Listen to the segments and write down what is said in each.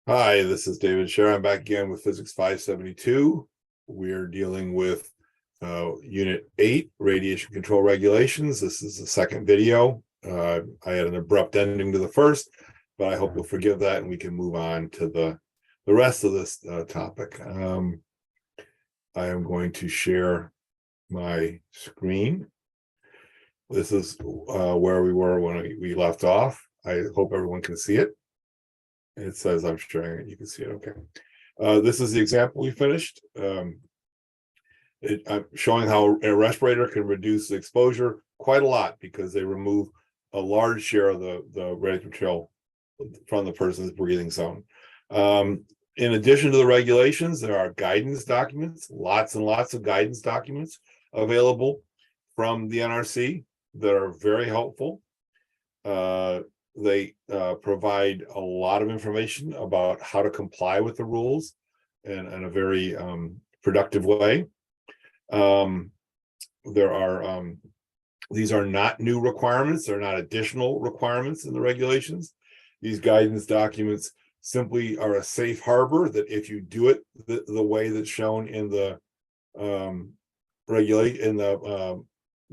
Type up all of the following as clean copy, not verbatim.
Hi, this is David Scher. I'm back again with Physics 572. We're dealing with Unit 8, Radiation Control Regulations. This is the second video. I had an abrupt ending to the first, but I hope you'll forgive that and we can move on to the rest of this topic. I am going to share my screen. This is where we were when we left off. I hope everyone can see it. It says I'm sharing it. You can see it. Okay. This is the example we finished. I'm showing how a respirator can reduce the exposure quite a lot because they remove a large share of the radioactive material from the person's breathing zone. In addition to the regulations, there are guidance documents, lots and lots of guidance documents available from the NRC that are very helpful. They provide a lot of information about how to comply with the rules in a very productive way. These are not new requirements. They're not additional requirements in the regulations. These guidance documents simply are a safe harbor that if you do it the way that's shown in the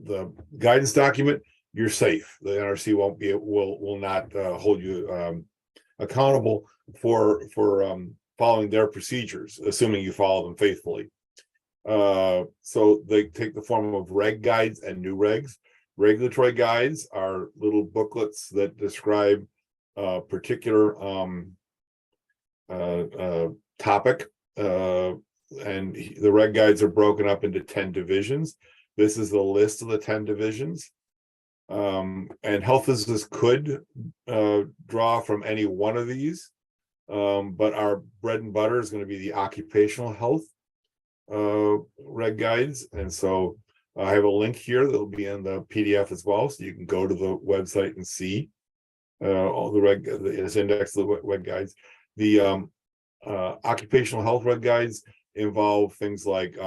the guidance document, you're safe. The NRC will not hold you accountable for following their procedures, assuming you follow them faithfully. So they take the form of reg guides and new regs. Regulatory guides are little booklets that describe a particular topic, and the reg guides are broken up into 10 divisions. This is the list of the 10 divisions. And health physicists could draw from any one of these, but our bread and butter is going to be the occupational health reg guides. And so I have a link here that will be in the PDF as well, so you can go to the website and see all this index of the reg guides. The occupational health reg guides involve things like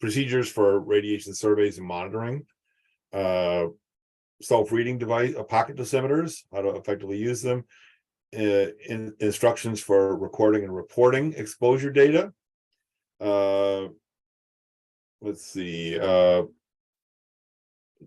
procedures for radiation surveys and monitoring, self-reading device, pocket dosimeters, how to effectively use them, instructions for recording and reporting exposure data. Let's see, the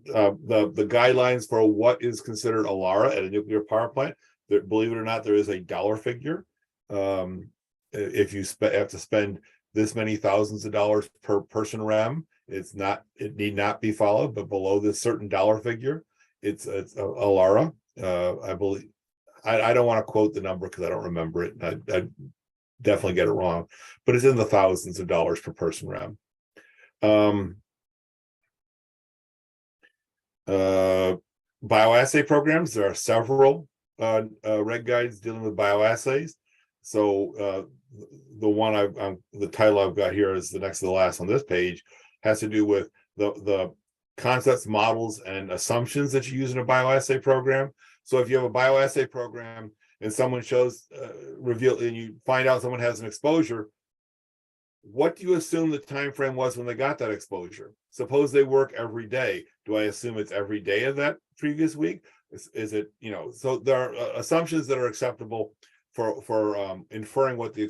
guidelines for what is considered ALARA at a nuclear power plant. There, believe it or not, there is a dollar figure. If you have to spend this many thousands of dollars per person REM, it need not be followed, but below this certain dollar figure, it's ALARA. I believe, I don't want to quote the number because I don't remember it. I definitely get it wrong, but it's in the thousands of dollars per person REM. Bioassay programs, there are several reg guides dealing with bioassays. So the title I've got here is the next to the last on this page, has to do with the concepts, models, and assumptions that you use in a bioassay program. So if you have a bioassay program and someone and you find out someone has an exposure, what do you assume the time frame was when they got that exposure? Suppose they work every day. Do I assume it's every day of that previous week? Is it, so there are assumptions that are acceptable for inferring what the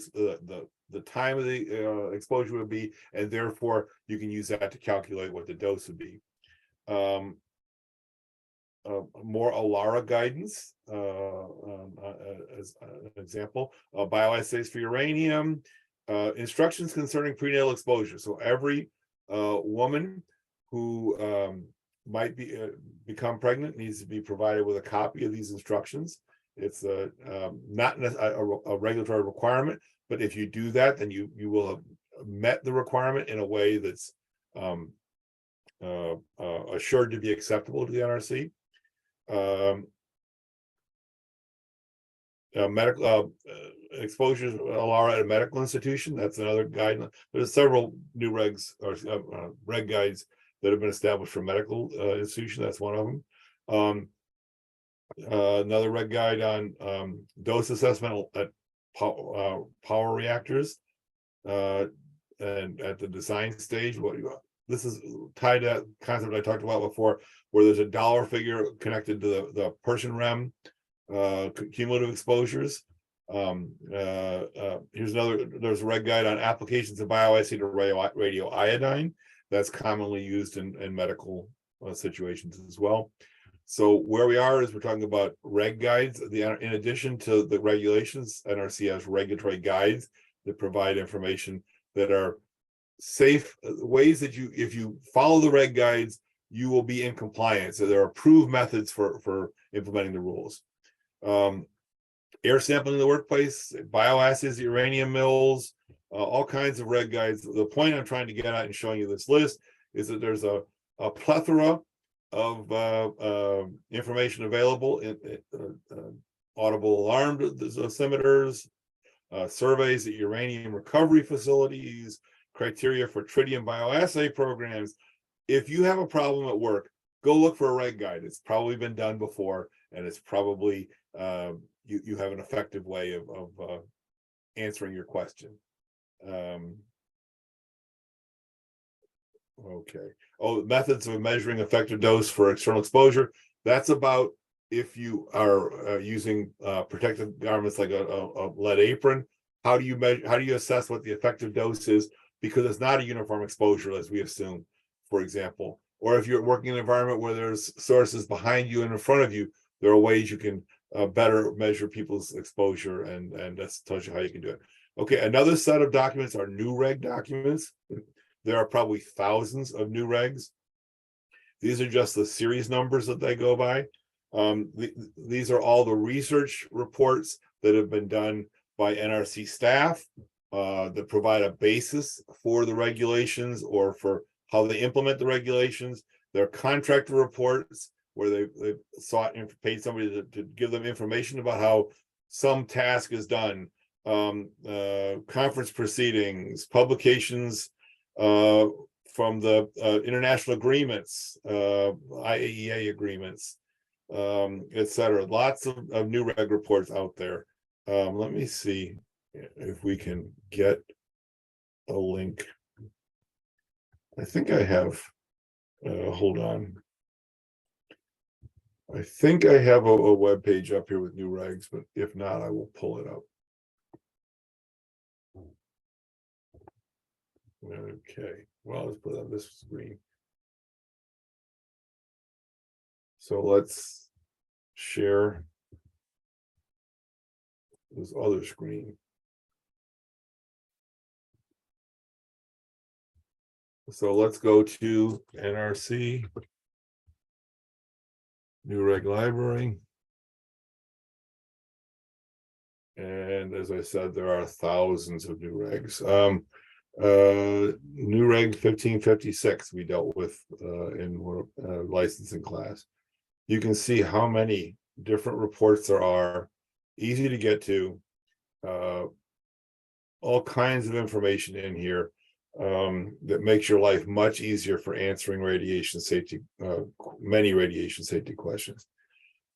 time of the exposure would be, and therefore you can use that to calculate what the dose would be. More ALARA guidance, as an example, bioassays for uranium, instructions concerning prenatal exposure. So every woman who might become pregnant needs to be provided with a copy of these instructions. It's not a regulatory requirement, but if you do that, then you will have met the requirement in a way that's assured to be acceptable to the NRC. Medical exposures ALARA at a medical institution, that's another guideline. There's several new regs or reg guides that have been established for medical institution. That's one of them. Another reg guide on dose assessment at power reactors and at the design stage. This is tied to that concept I talked about before, where there's a dollar figure connected to the person REM cumulative exposures. Here's another, there's a reg guide on applications of bioassay to radioiodine that's commonly used in medical situations as well. So where we are is we're talking about reg guides. In addition to the regulations, NRC has regulatory guides that provide information that are safe ways that if you follow the reg guides, you will be in compliance. So there are approved methods for implementing the rules. Air sampling in the workplace, bioassays, uranium mills, all kinds of reg guides. The point I'm trying to get at in showing you this list is that there's a plethora of information available in audible alarm dosimeters, surveys at uranium recovery facilities, criteria for tritium bioassay programs. If you have a problem at work, go look for a reg guide. It's probably been done before, and it's probably you have an effective way of answering your question. Okay. Oh, methods of measuring effective dose for external exposure. That's about if you are using protective garments like a lead apron. How do you measure? How do you assess what the effective dose is? Because it's not a uniform exposure, as we assume, for example. Or if you're working in an environment where there's sources behind you and in front of you, there are ways you can better measure people's exposure, and that tells you how you can do it. Okay, another set of documents are new reg documents. There are probably thousands of new regs. These are just the series numbers that they go by. These are all the research reports that have been done by NRC staff that provide a basis for the regulations or for how they implement the regulations. There are contractor reports where they sought and paid somebody to give them information about how some task is done. Conference proceedings, publications from the international agreements, IAEA agreements, etc. Lots of new reg reports out there. Let me see if we can get a link. I think I have, hold on. I think I have a web page up here with new regs, but if not, I will pull it up. Okay, well, let's put it on this screen. So let's share this other screen. So let's go to NRC, new reg library. And as I said, there are thousands of new regs. New reg 1556 we dealt with in licensing class. You can see how many different reports there are, easy to get to, all kinds of information in here that makes your life much easier for answering radiation safety, many radiation safety questions.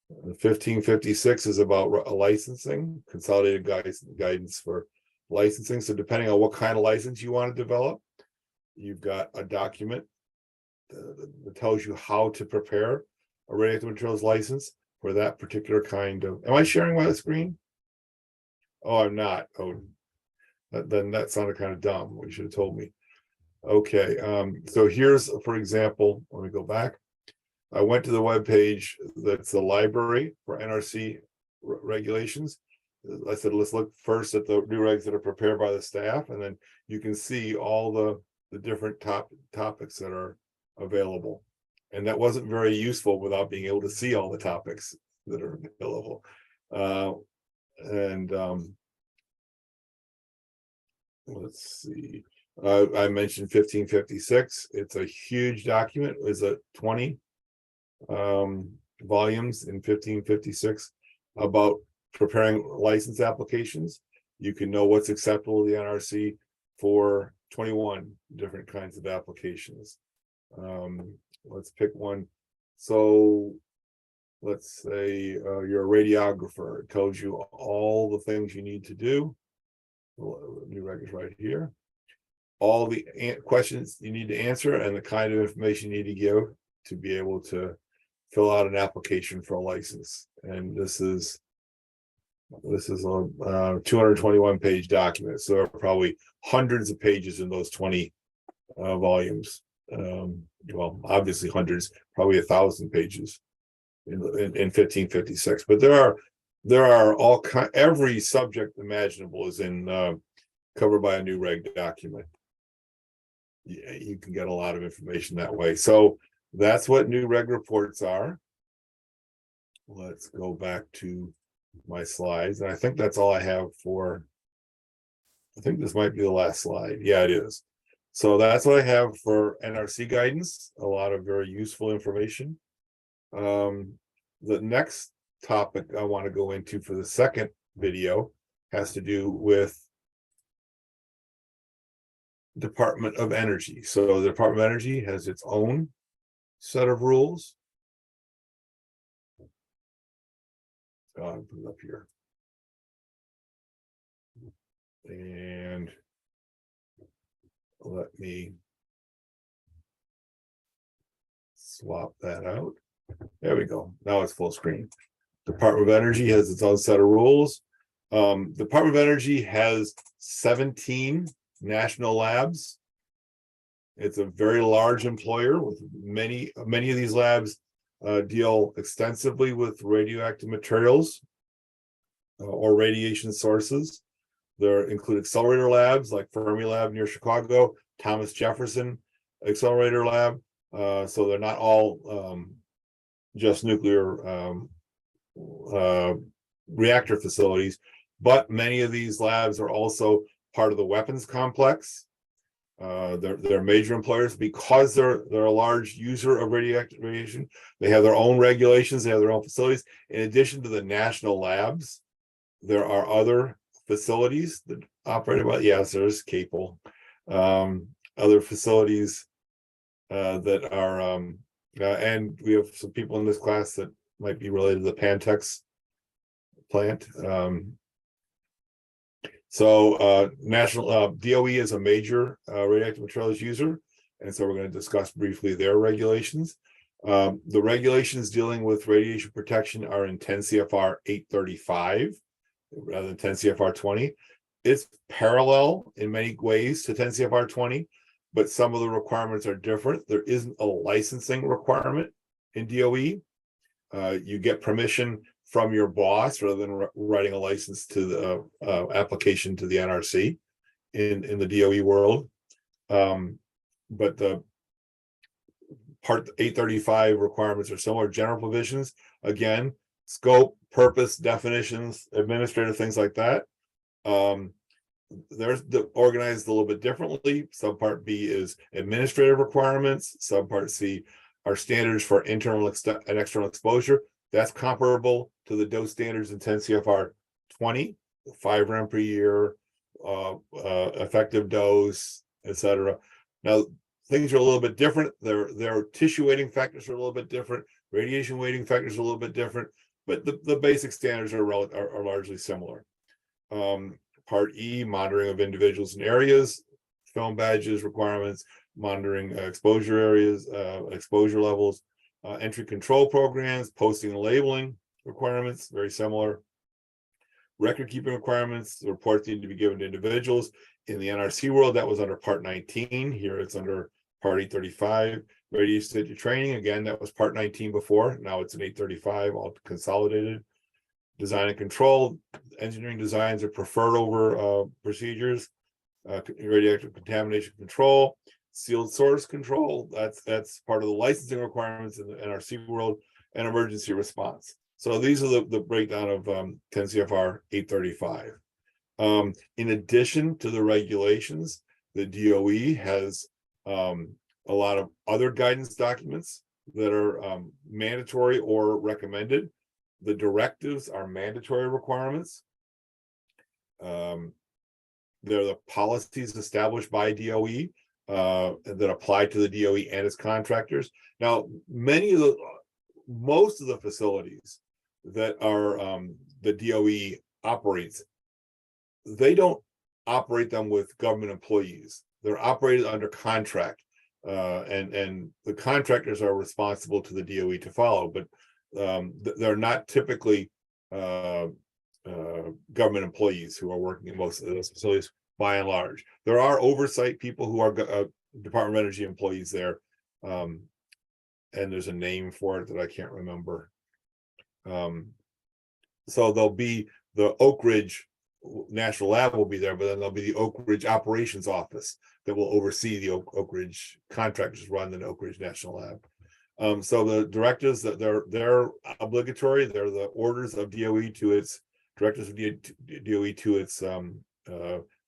1556 is about licensing, consolidated guidance for licensing. So depending on what kind of license you want to develop, you've got a document that tells you how to prepare a radioactive materials license for that particular kind of. Am I sharing my screen? Oh, I'm not. Oh, then that sounded kind of dumb. You should have told me. Okay, so here's, for example, let me go back. I went to the web page that's the library for NRC regulations. I said, let's look first at the new regs that are prepared by the staff, and then you can see all the different topics that are available. And that wasn't very useful without being able to see all the topics that are available. Let's see. I mentioned 1556. It's a huge document. It's a 20 volumes in 1556 about preparing license applications. You can know what's acceptable to the NRC for 21 different kinds of applications. Let's pick one. So let's say you're a radiographer. It tells you all the things you need to do. New records right here. All the questions you need to answer and the kind of information you need to give to be able to fill out an application for a license. And this is a 221 page document. So there are probably hundreds of pages in those 20 volumes. Well, obviously hundreds, probably 1,000 pages in 1556. But there are all every subject imaginable is covered by a new reg document. You can get a lot of information that way. So that's what new reg reports are. Let's go back to my slides. And I think that's all I have for, I think this might be the last slide. Yeah, it is. So that's what I have for NRC guidance, a lot of very useful information. The next topic I want to go into for the second video has to do with Department of Energy. So the Department of Energy has its own set of rules. I'll put it up here. And let me swap that out. There we go. Now it's full screen. Department of Energy has its own set of rules. Department of Energy has 17 national labs. It's a very large employer with many of these labs deal extensively with radioactive materials or radiation sources. There include accelerator labs like Fermilab near Chicago, Thomas Jefferson Accelerator Lab. So they're not all just nuclear reactor facilities, but many of these labs are also part of the weapons complex. They're major employers because they're a large user of radiation. They have their own regulations, they have their own facilities. In addition to the national labs, there are other facilities that operate by, yes, there's Capel, other facilities that are, and we have some people in this class that might be related to the Pantex plant. National DOE is a major radioactive materials user, and so we're going to discuss briefly their regulations. The regulations dealing with radiation protection are in 10 CFR 835 rather than 10 CFR 20. It's parallel in many ways to 10 CFR 20, but some of the requirements are different. There isn't a licensing requirement in DOE. You get permission from your boss rather than writing a license to the application to the NRC in the DOE world. But the Part 835 requirements are similar. General provisions, again, scope, purpose, definitions, administrative things like that. They're organized a little bit differently. Subpart B is administrative requirements. Subpart C are standards for internal and external exposure. That's comparable to the dose standards in 10 CFR 20, 5 rem per year, effective dose, etc. Now, things are a little bit different. Their tissue weighting factors are a little bit different. Radiation weighting factors are a little bit different, but the basic standards are largely similar. Part E, monitoring of individuals and areas, film badges requirements, monitoring exposure areas, exposure levels, entry control programs, posting and labeling requirements, very similar. Record keeping requirements, the reports need to be given to individuals. In the NRC world, that was under Part 19. Here it's under Part 835. Radiation safety training, again, that was Part 19 before. Now it's an 835, all consolidated. Design and control, engineering designs are preferred over procedures. Radioactive contamination control, sealed source control, that's part of the licensing requirements in the NRC world, and emergency response. So these are the breakdown of 10 CFR 835. In addition to the regulations, the DOE has a lot of other guidance documents that are mandatory or recommended. The directives are mandatory requirements. They're the policies established by DOE that apply to the DOE and its contractors. Now, most of the facilities that are the DOE operates, they don't operate them with government employees. They're operated under contract. and the contractors are responsible to the DOE to follow, but they're not typically government employees who are working in most of those facilities by and large. There are oversight people who are Department of Energy employees there, and there's a name for it that I can't remember. So there'll be the Oak Ridge National Lab will be there, but then there'll be the Oak Ridge Operations Office that will oversee the Oak Ridge contractors run the Oak Ridge National Lab. So the directives that they're obligatory. They're the orders of DOE to its directives of DOE to its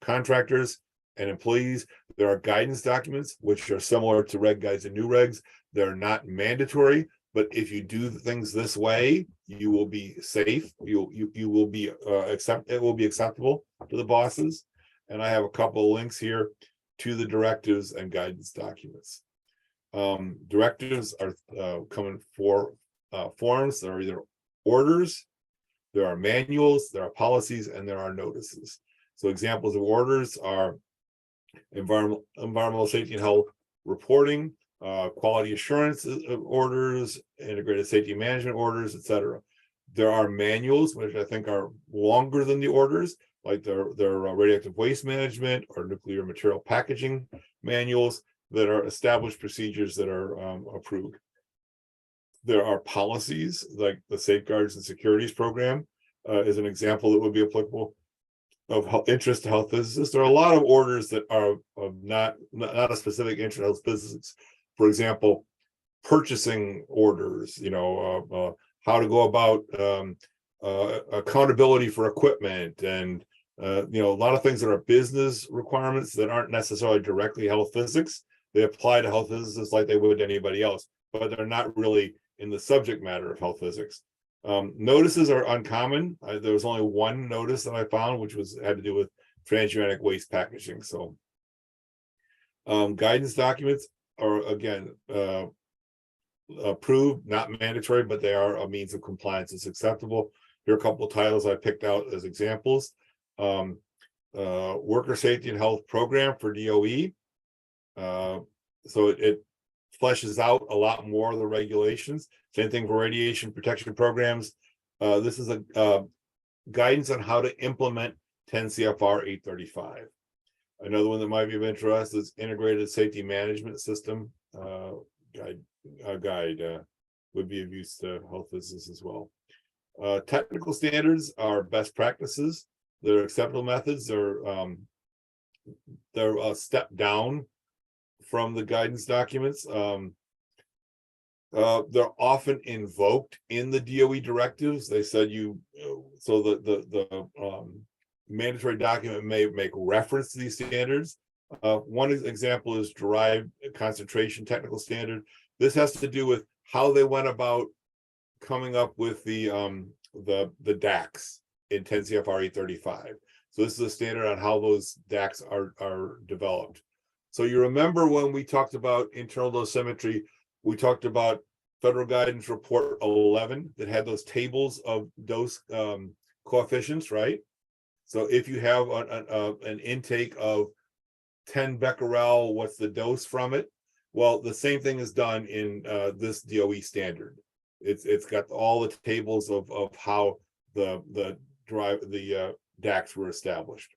contractors and employees. There are guidance documents which are similar to reg guides and new regs. They're not mandatory, but if you do things this way, you will be safe. You will be it will be acceptable to the bosses. And I have a couple of links here to the directives and guidance documents. Directives are coming for forms. There are either orders, there are manuals, there are policies, and there are notices. So examples of orders are environmental safety and health reporting, quality assurance orders, integrated safety management orders, etc. There are manuals, which I think are longer than the orders, like their radioactive waste management or nuclear material packaging manuals that are established procedures that are approved. There are policies like the Safeguards and Securities Program is an example that would be applicable of interest to health physicists. There are a lot of orders that are of not a specific interest to health physicists. For example, purchasing orders, how to go about accountability for equipment, and a lot of things that are business requirements that aren't necessarily directly health physics. They apply to health physicists like they would to anybody else, but they're not really in the subject matter of health physics. Notices are uncommon. There was only one notice that I found, which had to do with transuranic waste packaging. So guidance documents are, again, approved, not mandatory, but they are a means of compliance. It's acceptable. Here are a couple of titles I picked out as examples. Worker Safety and Health Program for DOE. So it fleshes out a lot more of the regulations. Same thing for radiation protection programs. This is a guidance on how to implement 10 CFR 835. Another one that might be of interest is Integrated Safety Management System guide would be of use to health physicists as well. Technical standards are best practices. They're acceptable methods. They're a step down from the guidance documents. They're often invoked in the DOE directives. They said so the mandatory document may make reference to these standards. One example is derived concentration technical standard. This has to do with how they went about coming up with the DACs in 10 CFR 835. So this is a standard on how those DACs are developed. So you remember when we talked about internal dosimetry, we talked about Federal Guidance Report 11 that had those tables of dose coefficients, right? So if you have an intake of 10 becquerel, what's the dose from it? Well, the same thing is done in this DOE standard. It's got all the tables of how the DACs were established.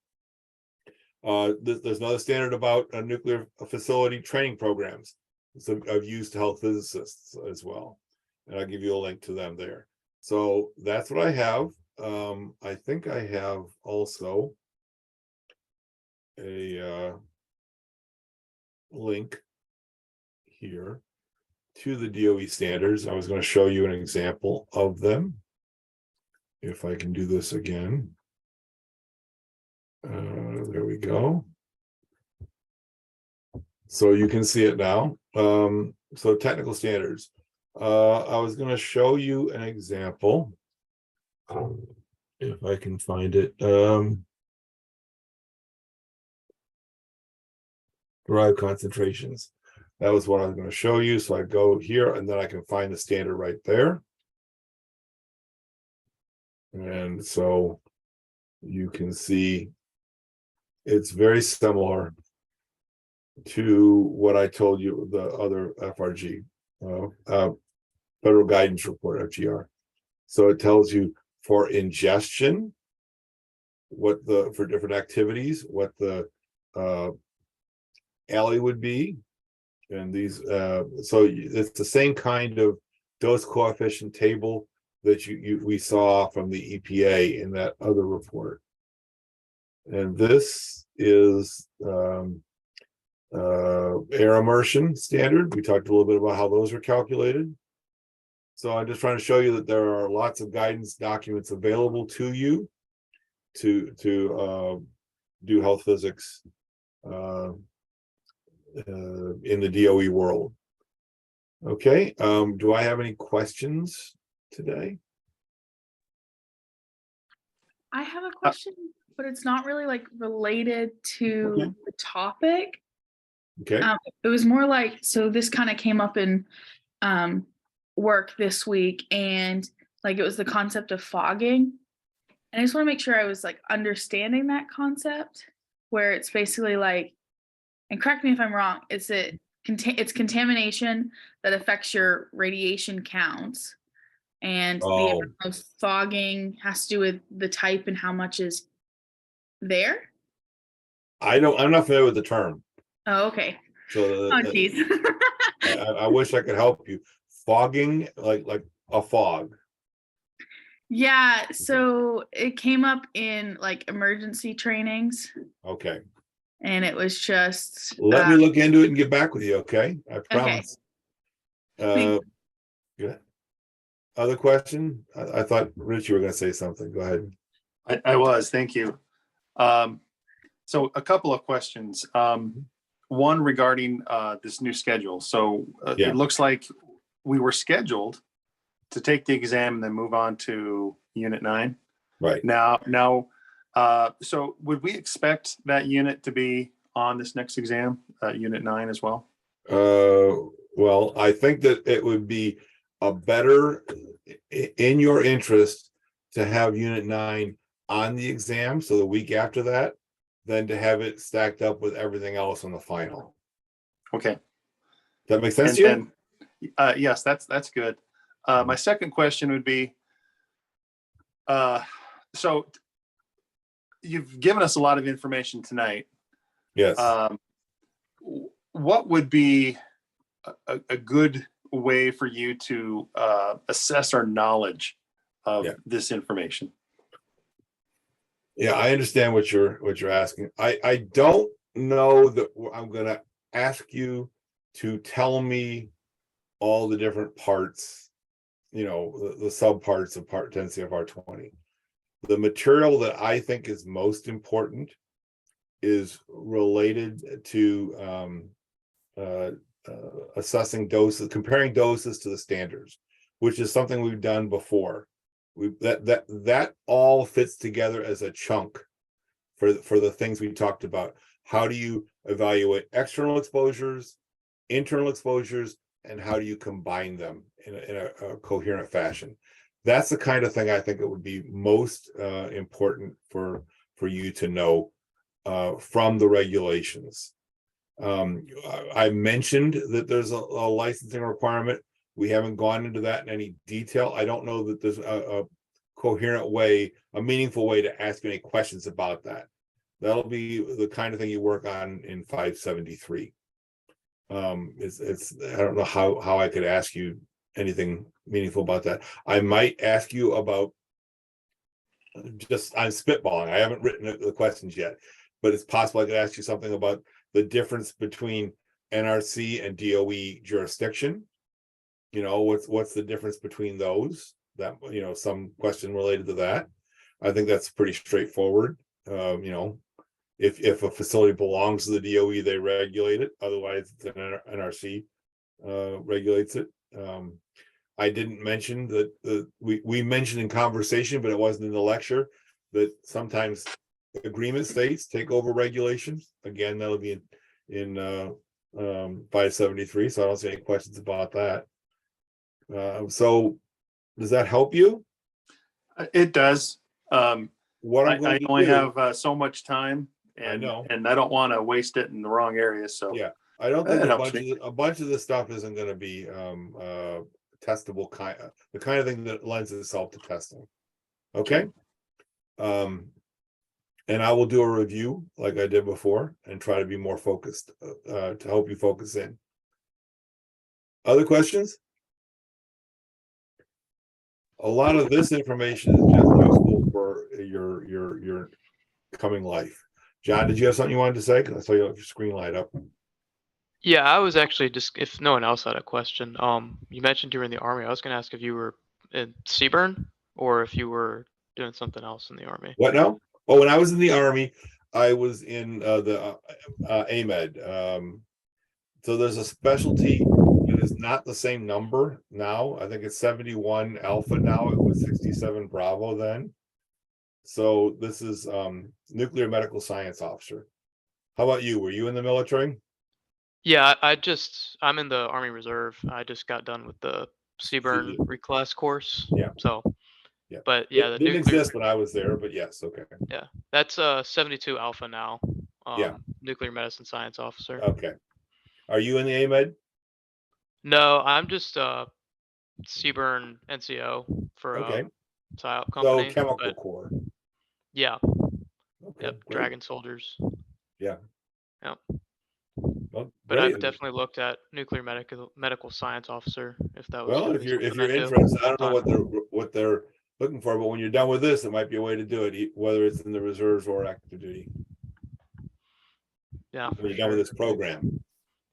There's another standard about nuclear facility training programs. So I've used health physicists as well, and I'll give you a link to them there. So that's what I have. I think I have also a link here to the DOE standards. I was going to show you an example of them. If I can do this again. There we go. So you can see it now. So technical standards. I was going to show you an example. If I can find it. Derived concentrations. That was what I was going to show you. So I go here and then I can find the standard right there. And so you can see it's very similar to what I told you, the other FRG, Federal Guidance Report, FGR. So it tells you for ingestion, for different activities, what the alley would be. And these, so it's the same kind of dose coefficient table that we saw from the EPA in that other report. And this is air immersion standard. We talked a little bit about how those are calculated. So I'm just trying to show you that there are lots of guidance documents available to you to do health physics in the DOE world. Okay, do I have any questions today? I have a question, but it's not really like related to the topic. Okay. It was more like, so this kind of came up in work this week, and like it was the concept of fogging. And I just want to make sure I was like understanding that concept, where it's basically like, and correct me if I'm wrong, it's contamination that affects your radiation counts. And the amount of fogging has to do with the type and how much is there. I'm not familiar with the term. Oh, okay. So Oh, geez. I wish I could help you. Fogging, like a fog. Yeah, so it came up in like emergency trainings. Okay. And it was just let me look into it and get back with you, okay? I promise. Okay. Good. Other question? I thought Rich, you were going to say something. Go ahead. I was, thank you. So a couple of questions. One regarding this new schedule. So Yeah. It looks like we were scheduled to take the exam and then move on to Unit 9. Right. Now, so would we expect that unit to be on this next exam, Unit 9 as well? Well, I think that it would be a better in your interest to have Unit 9 on the exam, so the week after that, than to have it stacked up with everything else on the final. Okay. That makes sense to you? Yes, that's good. My second question would be, so you've given us a lot of information tonight. Yes. What would be a good way for you to assess our knowledge of this information? Yeah, I understand what you're asking. I don't know that I'm going to ask you to tell me all the different parts, the subparts of Part 10 CFR 20. The material that I think is most important is related to assessing doses, comparing doses to the standards, which is something we've done before. That all fits together as a chunk for the things we talked about. How do you evaluate external exposures, internal exposures, and how do you combine them in a coherent fashion? That's the kind of thing I think it would be most important for you to know from the regulations. I mentioned that there's a licensing requirement. We haven't gone into that in any detail. I don't know that there's a coherent way, a meaningful way to ask any questions about that. That'll be the kind of thing you work on in 573. It's I don't know how I could ask you anything meaningful about that. I might ask you about, I'm spitballing. I haven't written the questions yet, but it's possible I could ask you something about the difference between NRC and DOE jurisdiction. What's the difference between those? That, some question related to that. I think that's pretty straightforward. If a facility belongs to the DOE, they regulate it. Otherwise, the NRC regulates it. I didn't mention that we mentioned in conversation, but it wasn't in the lecture, that sometimes agreement states take over regulations. Again, that'll be in 573. So I don't see any questions about that. So does that help you? It does. What I'm going I to only do, have so much time And, know. and I don't want to waste it in the wrong area. So Yeah, I don't think That a helps bunch me. of this stuff isn't gonna be testable the kind of thing that lends itself to testing. Okay. And I will do a review like I did before and try to be more focused to help you focus in. Other questions? A lot of this information is just useful for your coming life. John, did you have something you wanted to say? Because I saw your screen light up. Yeah, I was actually just, if no one else had a question, you mentioned you were in the army. I was gonna ask if you were in Seaburn or if you were doing something else in the army. What now? Oh, when I was in the army, I was in the AMED. So there's a specialty that is not the same number now. I think it's 71 Alpha now. It was 67 Bravo then. So this is nuclear medical science officer. How about you? Were you in the military? Yeah, I'm in the Army Reserve. I just got done with the Seaburn reclass course. Yeah. So, Yeah. but yeah, It the didn't nuclear, exist when I was there, but yes, okay. that's 72 Alpha now. Yeah. Nuclear medicine science officer. Okay. Are you in the AMED? No, I'm just Seaburn NCO for Okay. PSYOP So company. chemical But core. yeah, Okay. yep, Great. Dragon soldiers. Yeah. Yep. Well, But great. I've definitely looked at nuclear medical science officer if that was Well, gonna if be you're something I do interested, I don't know sometime. what they're looking for, but when you're done with this, it might be a way to do it, whether it's in the reserves or active duty. Yeah, When for you're done with sure. this program.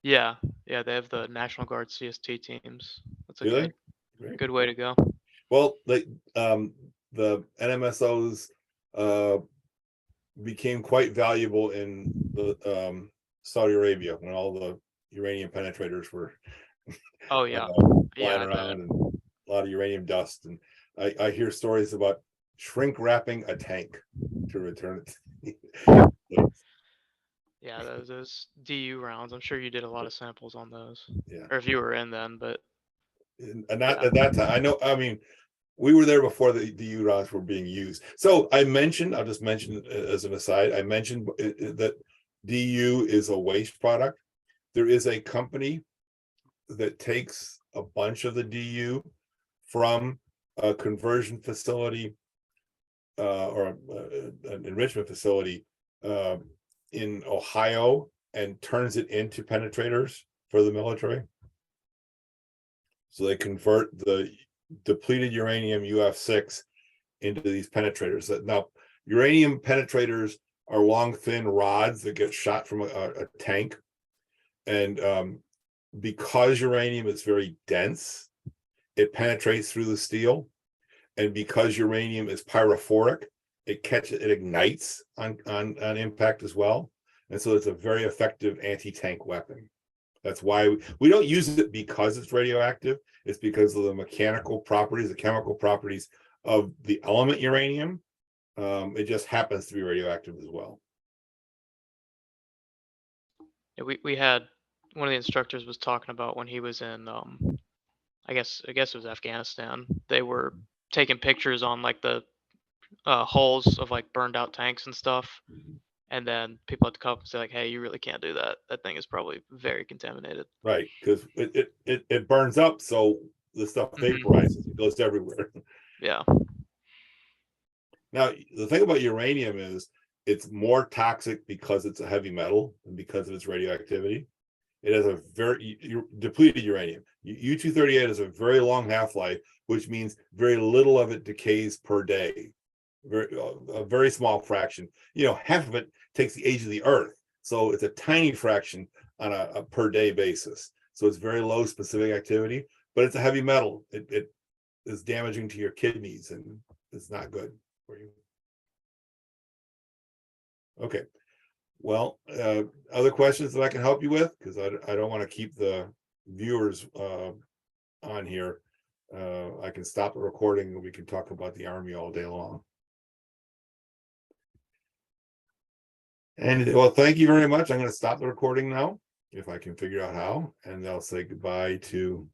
Yeah, yeah, they have the National Guard CST teams. That's a Do they? Great. good way to go. Well, the NMSOs became quite valuable in the Saudi Arabia when all the uranium penetrators were Oh yeah, flying I bet. around and a lot of uranium dust. And I hear stories about shrink wrapping a tank to return it. Yeah, those DU rounds. I'm sure you did a lot of samples on those, Yeah. or if you were in then. But And not yeah. at that time. I know, I mean, we were there before the UROS were being used. So I'll just mention as an aside, I mentioned that DU is a waste product. There is a company that takes a bunch of the DU from a conversion facility or an enrichment facility in Ohio and turns it into penetrators for the military. So they convert the depleted uranium UF6 into these penetrators. Now, uranium penetrators are long, thin rods that get shot from a tank. And because uranium is very dense, it penetrates through the steel. And because uranium is pyrophoric, it ignites on impact as well. And so it's a very effective anti-tank weapon. That's why we don't use it because it's radioactive. It's because of the mechanical properties, the chemical properties of the element uranium. It just happens to be radioactive as well. Yeah, we had one of the instructors was talking about when he was in I guess it was Afghanistan. They were taking pictures on like the hulls of like burned out tanks and stuff. And then people had to come up and say like, hey, you really can't do that. That thing is probably very contaminated. Right, because it burns up, so the stuff vaporizes, it goes everywhere. Yeah. Now, the thing about uranium is it's more toxic because it's a heavy metal and because of its radioactivity. It has a very depleted uranium. U-238 has a very long half-life, which means very little of it decays per day. A very small fraction. Half of it takes the age of the Earth. So it's a tiny fraction on a per day basis. So it's very low specific activity, but it's a heavy metal. It is damaging to your kidneys and it's not good for you. Okay. Well, other questions that I can help you with? Because I don't want to keep the viewers on here. I can stop the recording and we can talk about the Army all day long. And well, thank you very much. I'm going to stop the recording now, if I can figure out how, and I'll say goodbye to